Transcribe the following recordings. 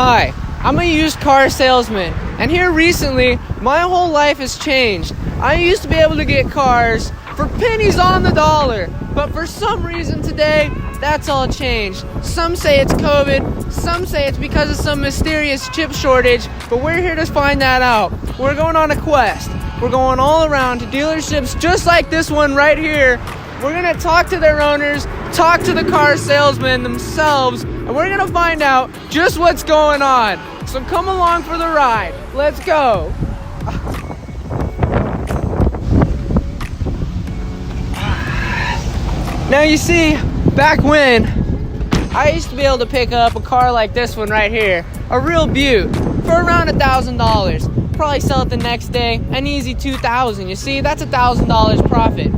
Hi, I'm a used car salesman, and here recently, my whole life has changed. I used to be able to get cars for pennies on the dollar, but for some reason today, that's all changed. Some say it's COVID, some say it's because of some mysterious chip shortage, but we're here to find that out. We're going on a quest. We're going all around to dealerships just like this one right here. We're gonna talk to their owners, talk to the car salesmen themselves, and we're gonna find out just what's going on. So come along for the ride. Let's go. Now you see, back when, I used to be able to pick up a car like this one right here, a real beaut, for around $1,000. Probably sell it the next day, an easy $2,000. You see, that's $1,000 profit.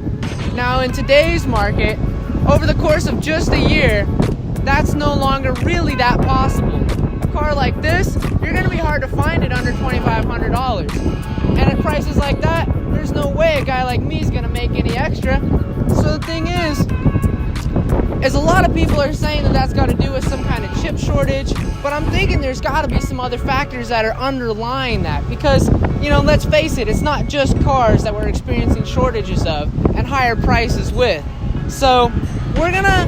Now in today's market, over the course of just a year, that's no longer really that possible. A car like this, you're gonna be hard to find it under $2,500. And at prices like that, there's no way a guy like me is gonna make any extra. So the thing is a lot of people are saying that that's got to do with some kind of chip shortage, but I'm thinking there's got to be some other factors that are underlying that because, let's face it, it's not just cars that we're experiencing shortages of and higher prices with. So we're gonna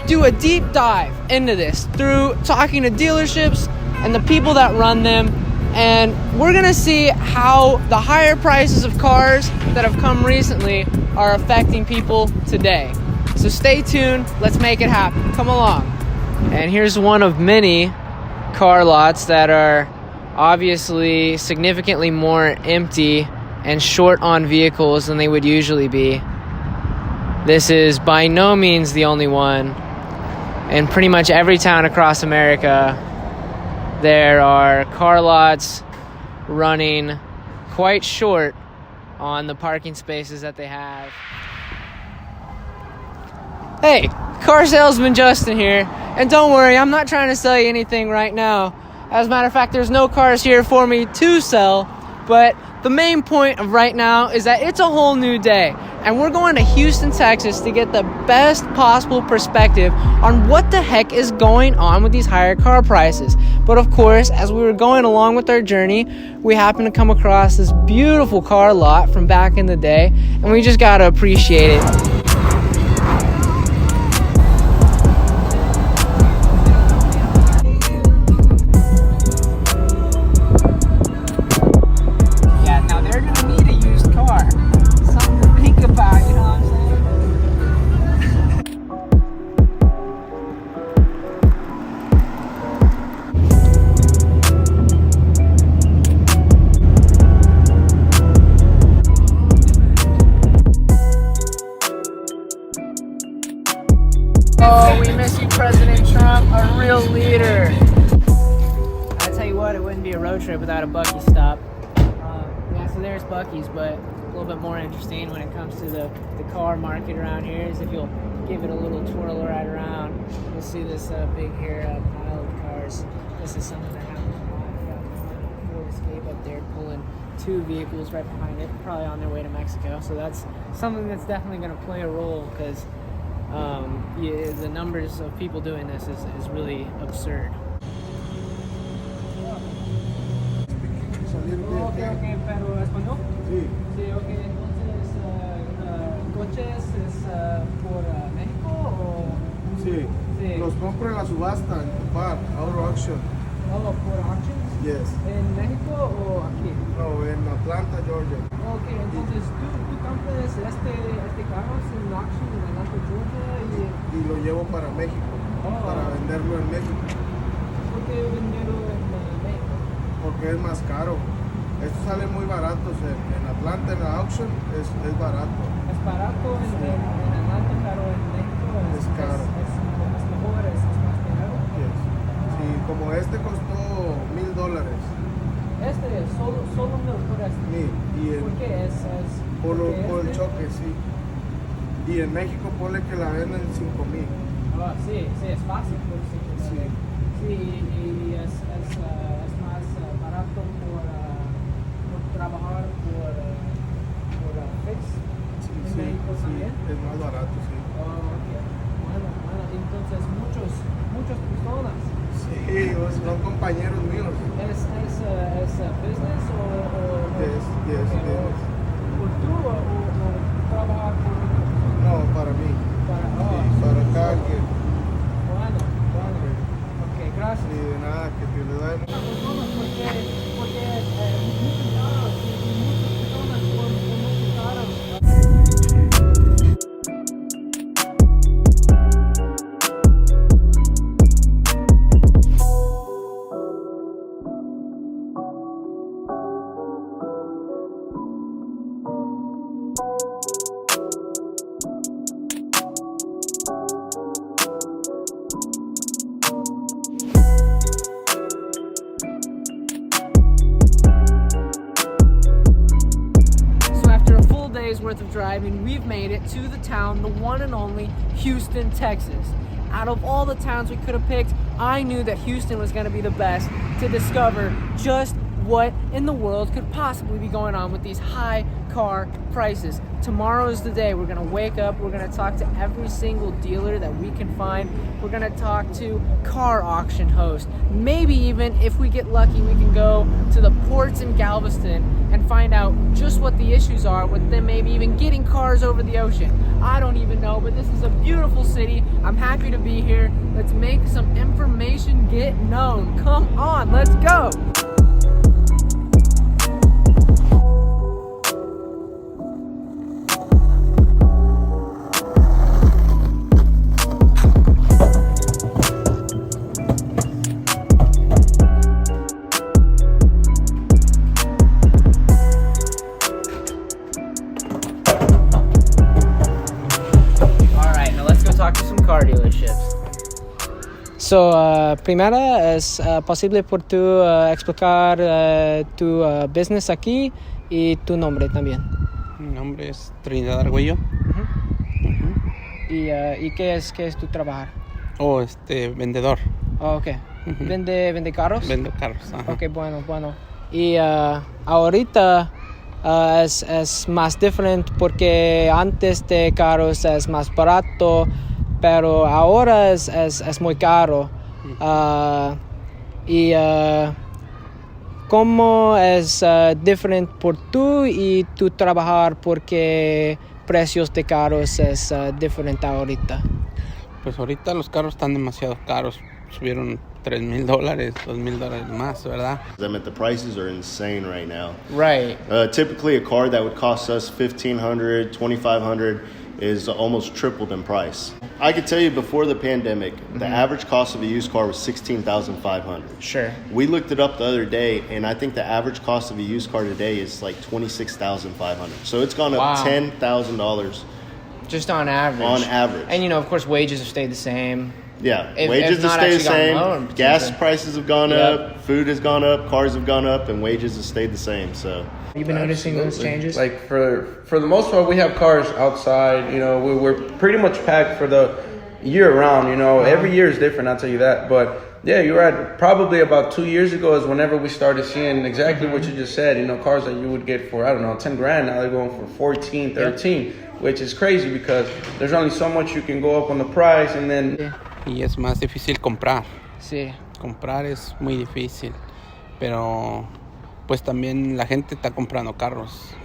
do a deep dive into this through talking to dealerships and the people that run them, and we're gonna see how the higher prices of cars that have come recently are affecting people today. So stay tuned, let's make it happen. Come along. And here's one of many car lots that are obviously significantly more empty and short on vehicles than they would usually be. This is by no means the only one. In pretty much every town across America, there are car lots running quite short on the parking spaces that they have. Hey, car salesman Justin here, and don't worry, I'm not trying to sell you anything right now. As a matter of fact, there's no cars here for me to sell, but the main point of right now is that it's a whole new day, and we're going to Houston, Texas to get the best possible perspective on what the heck is going on with these higher car prices. But of course, as we were going along with our journey, we happened to come across this beautiful car lot from back in the day, and we just gotta appreciate it. Oh, we miss you, President Trump, a real leader. I tell you what, it wouldn't be a road trip without a Buc-ee's stop. So there's Buc-ee's, but a little bit more interesting when it comes to the car market around here is if you'll give it a little twirl right around, you'll see this big here pile of cars. This is something that happened. Ford Escape up there pulling two vehicles right behind it, probably on their way to Mexico. So that's something that's definitely going to play a role because the numbers of people doing this is really absurd. Okay, pero español? Sí. Sí, okay. Entonces, ¿coches es por México o...? Sí. Sí. Los compro en la subasta, en Copar, Auto Auction. Oh, por auctions? Yes. ¿En México o aquí? No, en Atlanta, Georgia. Okay, entonces tú compras este carro en auction en Atlanta, Georgia y lo llevo para México, para venderlo en México. ¿Por qué venderlo en México? Porque es más caro. Esto sale muy barato, en Atlanta, en la auction, es barato. Es barato en Atlanta, pero en México es caro. Es mejor, es más dinero. Yes. Sí, como este costó $1,000. Este solo $1,000 por este. Sí, ¿Por qué es? Por el choque, sí. Y en México ponle que la venden $5,000. Sí, es fácil por $5,000. Sí. Sí, y es más barato por trabajar por fix. Sí, en México también. Es más barato, sí. Okay. Bueno, entonces muchas personas Sí, Sí, son compañeros míos. ¿Es business o Yes, yes, yes. por tú o trabajar por otro? No, para mí. Sí, para cada quien. Bueno. Ok, gracias. Sí, de nada, que te le da Porque muchos caros y muchas personas por muchos caros. So after a full day's worth of driving, we've made it to the town, the one and only Houston, Texas. Out of all the towns we could have picked, I knew that Houston was going to be the best to discover just what in the world could possibly be going on with these high car prices. Tomorrow is the day. We're gonna wake up, we're gonna talk to every single dealer that we can find. We're gonna talk to car auction hosts. Maybe even if we get lucky, we can go to the ports in Galveston and find out just what the issues are with them maybe even getting cars over the ocean. I don't even know, but this is a beautiful city. I'm happy to be here. Let's make some information get known. Come on, let's go. Talk to some car dealerships. So, primera, ¿es posible por tú explicar tu business aquí y tu nombre también? Mi nombre es Trinidad Argüello. ¿Y qué es tu trabajo? Vendedor. Oh, ok. ¿Vende carros? Vendo carros. Ajá. Ok, bueno. Y ahorita es más diferente porque antes de carros es más barato, pero ahora es muy caro. ¿Cómo es diferente por tú y tu trabajar porque precios de carros es diferente ahorita? Pues ahorita los carros están demasiado caros. Subieron $3,000, $2,000 más, ¿verdad? I mean, the prices are insane right now. Right. Typically, a car that would cost us $1,500, $2,500 is almost tripled in price. I could tell you before the pandemic, the average cost of a used car was $16,500. Sure. We looked it up the other day, and I think the average cost of a used car today is like $26,500. So it's gone up $10,000 just on average. on average. And of course, wages have stayed the same. Yeah, If wages have not stayed the actually gotten lower, same. Gas potentially. prices have gone Yep. up. Food has gone up. Cars have gone up, and wages have stayed the same. So You've been noticing those changes? Like for the most part, we have cars outside. We're pretty much packed for the year round. Every year is different. I'll tell you that. But yeah, you're right. Probably about 2 years ago is whenever we started seeing exactly what you just said. Cars that you would get for $10,000 now they're going for 14, 13, which is crazy because there's only so much you can go up on the price, and then. Yeah. Y es más difícil comprar. Sí. Comprar es muy difícil. Pero pues también la gente está comprando carros.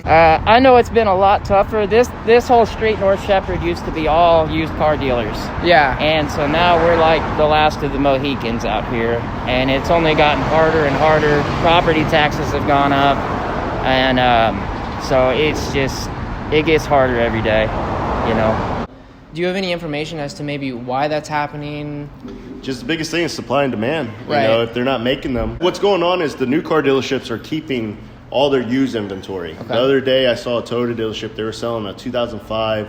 I know it's been a lot tougher. This whole street, North Shepherd, used to be all used car dealers. Yeah. And so now we're like the last of the Mohicans out here. And it's only gotten harder and harder. Property taxes have gone up. And so it gets harder every day, Do you have any information as to maybe why that's happening? just the biggest thing is supply and demand. Right. If they're not making them. What's going on is the new car dealerships are keeping all their used inventory. Okay. The other day I saw a Toyota dealership. They were selling a 2005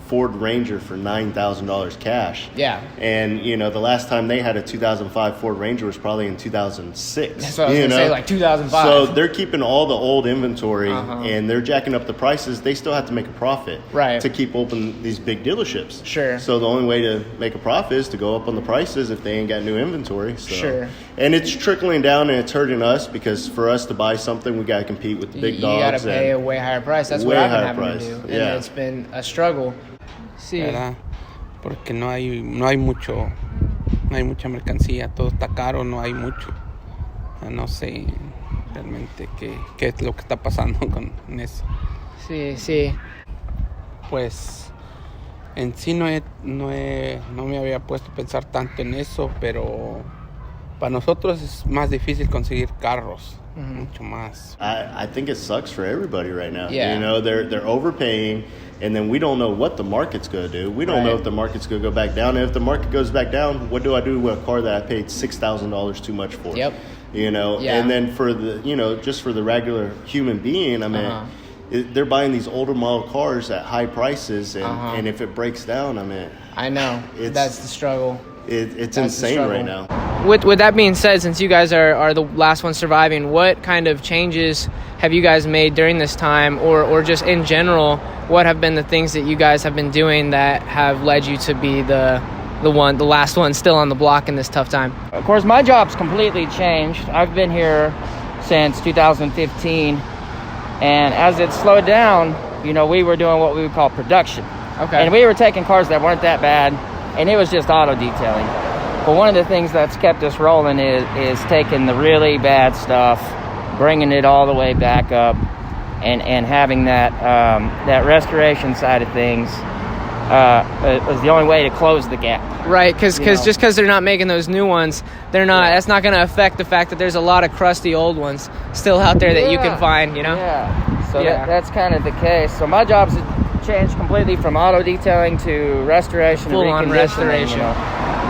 Ford Ranger for $9,000 cash. Yeah. And, the last time they had a 2005 Ford Ranger was probably in 2006. That's what I was going to say, like 2005. So they're keeping all the old inventory and they're jacking up the prices. They still have to make a profit Right. to keep open these big dealerships. Sure. So the only way to make a profit is to go up on the prices if they ain't got new inventory. So. Sure. And it's trickling down and it's hurting us because for us to buy something, we got to compete with the big you dogs. got to pay a and way higher price. That's way what I've been higher having price. to do. And Yeah. it's been a struggle. Sí. ¿Verdad? Porque no hay no hay mucha mercancía, todo está caro, no hay mucho. No sé realmente qué es lo que está pasando con eso. Sí, sí. Pues en sí no me había puesto a pensar tanto en eso, pero para nosotros es más difícil conseguir carros, mucho más. I think it sucks for everybody right now. Yeah. You know, they're overpaying, and then we don't know what the market's going to do. We don't know if the market's going to go back down. And if the market goes back down, what do I do with a car that I paid $6,000 too much for? Yep. You know, Yeah. and then for the, you know, just for the regular human being, I mean, they're buying these older model cars at high prices, and if it breaks down, I mean, I know. That's the struggle. It's That's the insane struggle. right now. With that being said, since you guys are the last ones surviving, what kind of changes have you guys made during this time, or just in general, what have been the things that you guys have been doing that have led you to be the last one still on the block in this tough time? Of course, my job's completely changed. I've been here since 2015, and as it slowed down, you know, we were doing what we would call production. Okay. And we were taking cars that weren't that bad, and it was just auto detailing. But one of the things that's kept us rolling is taking the really bad stuff, bringing it all the way back up, and having that restoration side of things is the only way to close the gap. Right, because just because they're not making those new ones, they're not. That's not going to affect the fact that there's a lot of crusty old ones still out there that you can find. You know. Yeah. So Yeah. that's kind of the case. So my job's changed completely from auto detailing to restoration, Full-on reconditioning, restoration. You know.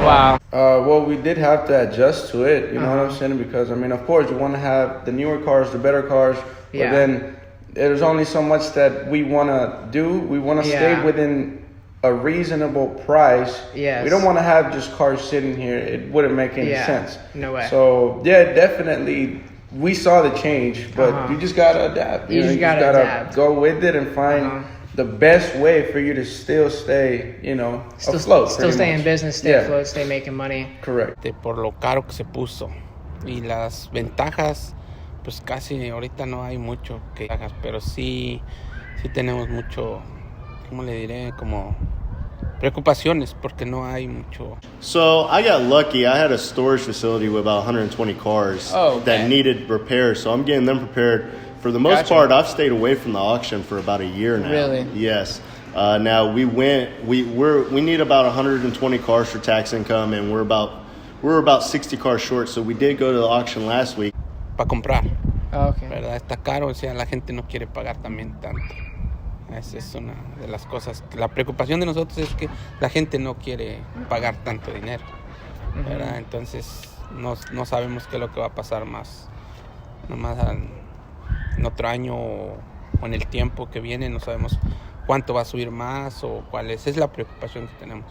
Wow. Well, we did have to adjust to it, you know what I'm saying? Because, I mean, of course, you want to have the newer cars, the better cars, but Yeah. then there's only so much that we want to do. We want to stay within a reasonable price. Yes. We don't want to have just cars sitting here. It wouldn't make any Yeah. sense. No way. So, yeah, definitely, we saw the change, but you just got to adapt. You just gotta adapt. go with it and find the best way for you to still stay, you know, afloat. Still pretty stay much. in business, stay afloat, stay making money. Correct. Por lo caro que se puso. Y las ventajas, pues casi ahorita no hay mucho que hagas, pero sí tenemos mucho, ¿cómo le diré? Como preocupaciones porque no hay mucho. So I got lucky. I had a storage facility with about 120 cars that needed repairs. So I'm getting them prepared. For the most part, I've stayed away from the auction for about a year now. Really? Yes. Now we need about 120 cars for tax income, and we're about 60 cars short. So we did go to the auction last week. Para comprar, Okay. ¿verdad? Está caro, o sea, la gente no quiere pagar también tanto. Esa es una de las cosas. La preocupación de nosotros es que la gente no quiere pagar tanto dinero, ¿verdad? Entonces no sabemos qué es lo que va a pasar más en otro año o en el tiempo que viene. No sabemos cuánto va a subir más o cuál es. Esa es la preocupación que tenemos.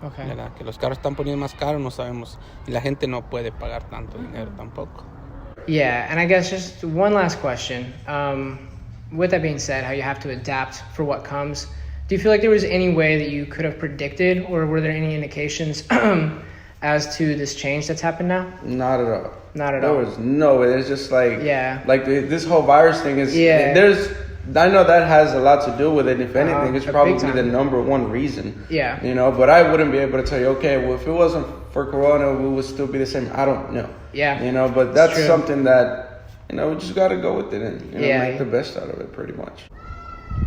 Okay. ¿Verdad? Que los carros están poniendo más caros, no sabemos. Y la gente no puede pagar tanto dinero tampoco. Yeah, and I guess just one last question. With that being said, how you have to adapt for what comes, do you feel like there was any way that you could have predicted, or were there any indications as to this change that's happened now? Not at all. Not at all. There was no way. It's just like, Yeah. like this whole virus thing is, Yeah. I know that has a lot to do with it. If anything, it's big probably time. the number one reason. Yeah. You know, but I wouldn't be able to tell you, okay, well, if it wasn't for Corona, we would still be the same. I don't know. Yeah. You know, but that's true. something that, you know, we just got to go with it and, you know, Yeah. make the best out of it pretty much.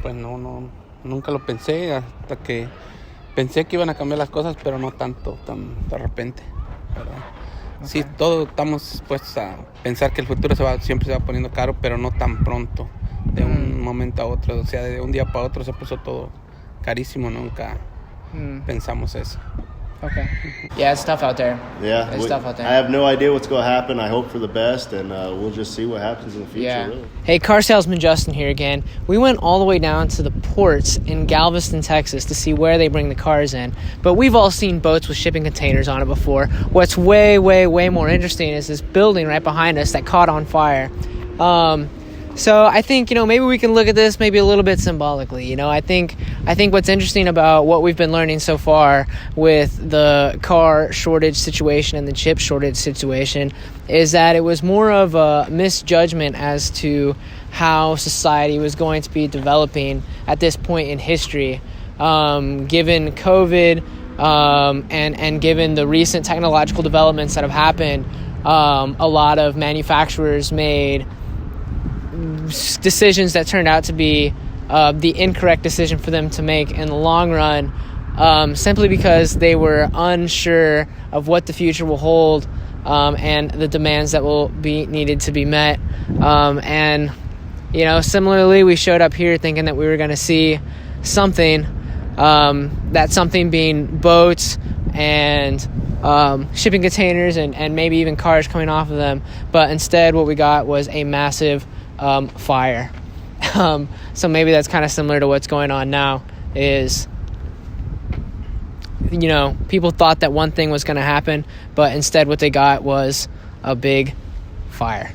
Pues nunca lo pensé hasta que pensé que iban a cambiar las cosas, pero no tanto, tan de repente, ¿verdad? Sí, todos estamos dispuestos a pensar que el futuro siempre se va poniendo caro, pero no tan pronto, de un momento a otro. O sea, de un día para otro se puso todo carísimo, nunca pensamos eso. Okay. Yeah, it's tough out there. Yeah, It's tough out there. I have no idea what's going to happen. I hope for the best, and we'll just see what happens in the future. Yeah. Really. Hey, car salesman Justin here again. We went all the way down to the ports in Galveston, Texas to see where they bring the cars in. But we've all seen boats with shipping containers on it before. What's way, way, way more interesting is this building right behind us that caught on fire. So I think, maybe we can look at this maybe a little bit symbolically. I think what's interesting about what we've been learning so far with the car shortage situation and the chip shortage situation is that it was more of a misjudgment as to how society was going to be developing at this point in history. Given COVID, and given the recent technological developments that have happened, a lot of manufacturers made decisions that turned out to be the incorrect decision for them to make in the long run, simply because they were unsure of what the future will hold, and the demands that will be needed to be met. And similarly, we showed up here thinking that we were going to see something, that something being boats and shipping containers and maybe even cars coming off of them. But instead, what we got was a massive fire. So maybe that's kind of similar to what's going on now. Is people thought that one thing was going to happen, but instead what they got was a big fire.